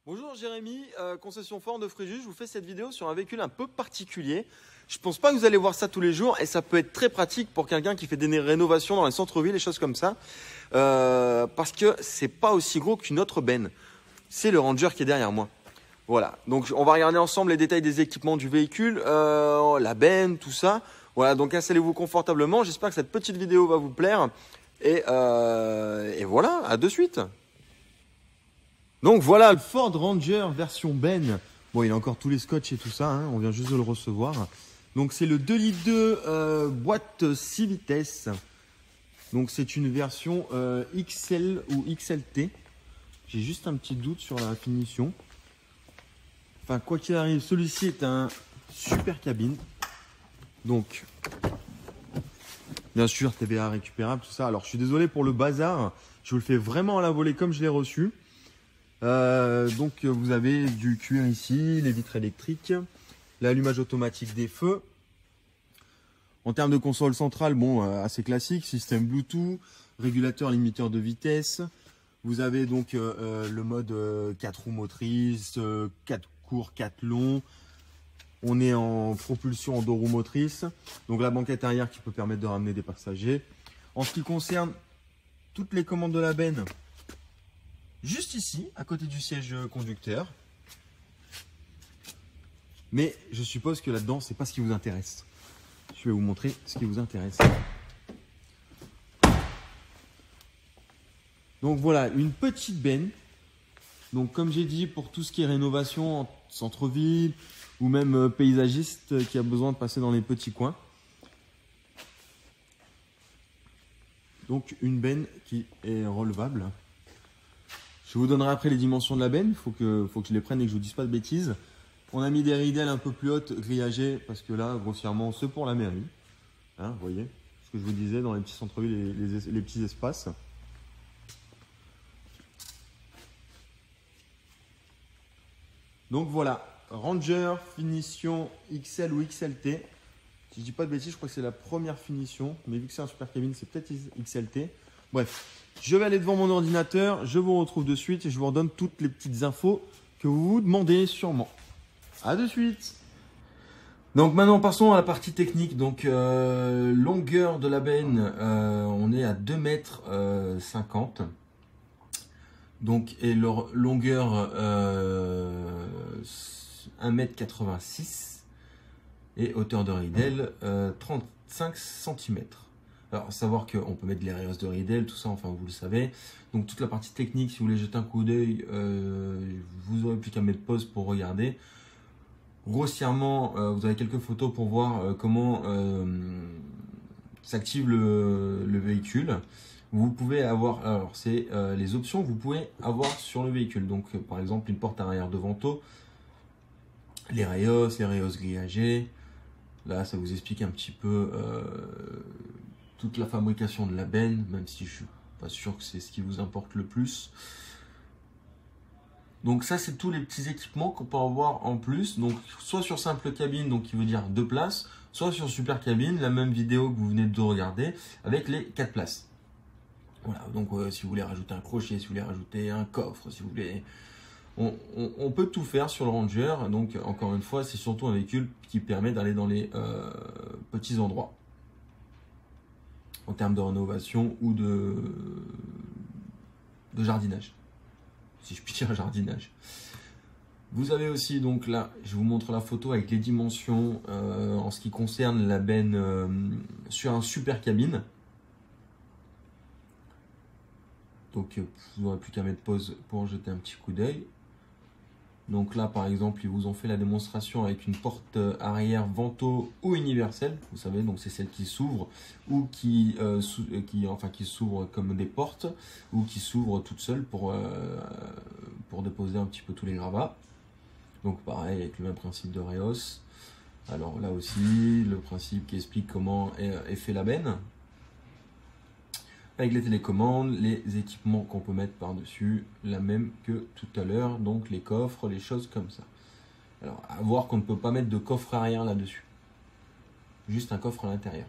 Bonjour Jérémy, concession Ford de Fréjus, je vous fais cette vidéo sur un véhicule un peu particulier. Je pense pas que vous allez voir ça tous les jours et ça peut être très pratique pour quelqu'un qui fait des rénovations dans les centres-villes et choses comme ça. Parce que c'est pas aussi gros qu'une autre benne. C'est le Ranger qui est derrière moi. Voilà, donc on va regarder ensemble les détails des équipements du véhicule, la benne, tout ça. Voilà, donc installez-vous confortablement, j'espère que cette petite vidéo va vous plaire. Et voilà, à de suite. Donc voilà le Ford Ranger version Ben. Bon, il a encore tous les scotch et tout ça, hein, on vient juste de le recevoir. Donc c'est le 2,2 litres boîte 6 vitesses. Donc c'est une version XL ou XLT. J'ai juste un petit doute sur la finition. Enfin, quoi qu'il arrive, celui-ci est un super cabine. Donc, bien sûr, TVA récupérable, tout ça. Alors, je suis désolé pour le bazar. Je vous le fais vraiment à la volée comme je l'ai reçu. Donc, vous avez du cuir ici, les vitres électriques, l'allumage automatique des feux. En termes de console centrale, bon, assez classique, système Bluetooth, régulateur limiteur de vitesse. Vous avez donc le mode 4 roues motrices, 4 courts, 4 longs. On est en propulsion en 2 roues motrices. Donc la banquette arrière qui peut permettre de ramener des passagers. En ce qui concerne toutes les commandes de la benne, juste ici, à côté du siège conducteur. Mais je suppose que là-dedans, c'est pas ce qui vous intéresse. Je vais vous montrer ce qui vous intéresse. Donc voilà, une petite benne. Donc comme j'ai dit, pour tout ce qui est rénovation en centre-ville ou même paysagiste qui a besoin de passer dans les petits coins. Donc une benne qui est relevable. Je vous donnerai après les dimensions de la benne, il faut que je les prenne et que je vous dise pas de bêtises. On a mis des ridelles un peu plus hautes, grillagées, parce que là, grossièrement, c'est pour la mairie. Hein, vous voyez ce que je vous disais dans les petits centres-villes, les petits espaces. Donc voilà, Ranger finition XL ou XLT. Si je dis pas de bêtises, je crois que c'est la première finition, mais vu que c'est un super cabine, c'est peut-être XLT. Bref, je vais aller devant mon ordinateur, je vous retrouve de suite et je vous redonne toutes les petites infos que vous vous demandez sûrement. À de suite. Donc maintenant passons à la partie technique. Donc longueur de la benne, on est à 2,50 m. Donc et leur longueur 1,86 m et hauteur de ridelle 35 cm. Alors, savoir qu'on peut mettre les rayos de ridelle, tout ça, enfin vous le savez. Donc toute la partie technique, si vous voulez jeter un coup d'œil, vous n'aurez plus qu'à mettre pause pour regarder. Grossièrement, vous avez quelques photos pour voir comment s'active le véhicule. Vous pouvez avoir, alors c'est les options que vous pouvez avoir sur le véhicule. Donc par exemple une porte arrière de vento, les rayos grillagés. Là, ça vous explique un petit peu toute la fabrication de la benne, même si je suis pas sûr que c'est ce qui vous importe le plus. Donc ça, c'est tous les petits équipements qu'on peut avoir en plus. Donc soit sur simple cabine, donc qui veut dire 2 places, soit sur super cabine, la même vidéo que vous venez de regarder, avec les 4 places. Voilà, donc si vous voulez rajouter un crochet, si vous voulez rajouter un coffre, si vous voulez... On peut tout faire sur le Ranger. Donc encore une fois, c'est surtout un véhicule qui permet d'aller dans les petits endroits en termes de rénovation ou de jardinage, si je puis dire jardinage. Vous avez aussi, donc là, je vous montre la photo avec les dimensions en ce qui concerne la benne sur un super cabine. Donc vous n'aurez plus qu'à mettre pause pour jeter un petit coup d'œil. Donc là, par exemple, ils vous ont fait la démonstration avec une porte arrière vento ou universelle. Vous savez, donc c'est celle qui s'ouvre ou qui s'ouvre comme des portes ou qui s'ouvre toute seule pour déposer un petit peu tous les gravats. Donc pareil, avec le même principe de Reos. Alors là aussi, le principe qui explique comment est fait la benne. Avec les télécommandes, les équipements qu'on peut mettre par-dessus, la même que tout à l'heure, donc les coffres, les choses comme ça. Alors, à voir qu'on ne peut pas mettre de coffre arrière là-dessus. Juste un coffre à l'intérieur.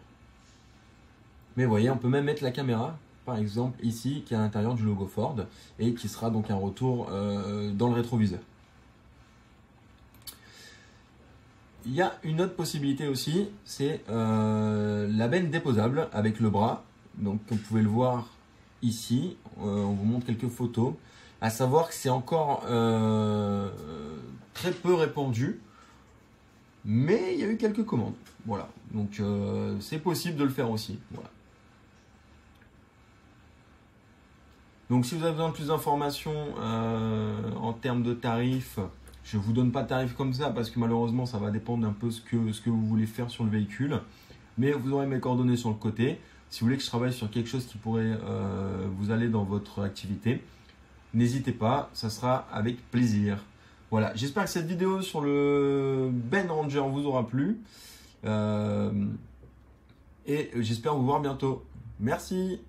Mais vous voyez, on peut même mettre la caméra. par exemple ici, qui est à l'intérieur du logo Ford et qui sera donc un retour dans le rétroviseur. Il y a une autre possibilité aussi, c'est la benne déposable avec le bras. Donc comme vous pouvez le voir ici, on vous montre quelques photos. À savoir que c'est encore très peu répandu, mais il y a eu quelques commandes. Voilà, donc c'est possible de le faire aussi. Voilà. Donc si vous avez besoin de plus d'informations en termes de tarifs, je ne vous donne pas de tarifs comme ça parce que malheureusement ça va dépendre un peu ce que vous voulez faire sur le véhicule. Mais vous aurez mes coordonnées sur le côté. Si vous voulez que je travaille sur quelque chose qui pourrait vous aller dans votre activité, n'hésitez pas, ça sera avec plaisir. Voilà, j'espère que cette vidéo sur le Ben Ranger vous aura plu. Et j'espère vous voir bientôt. Merci.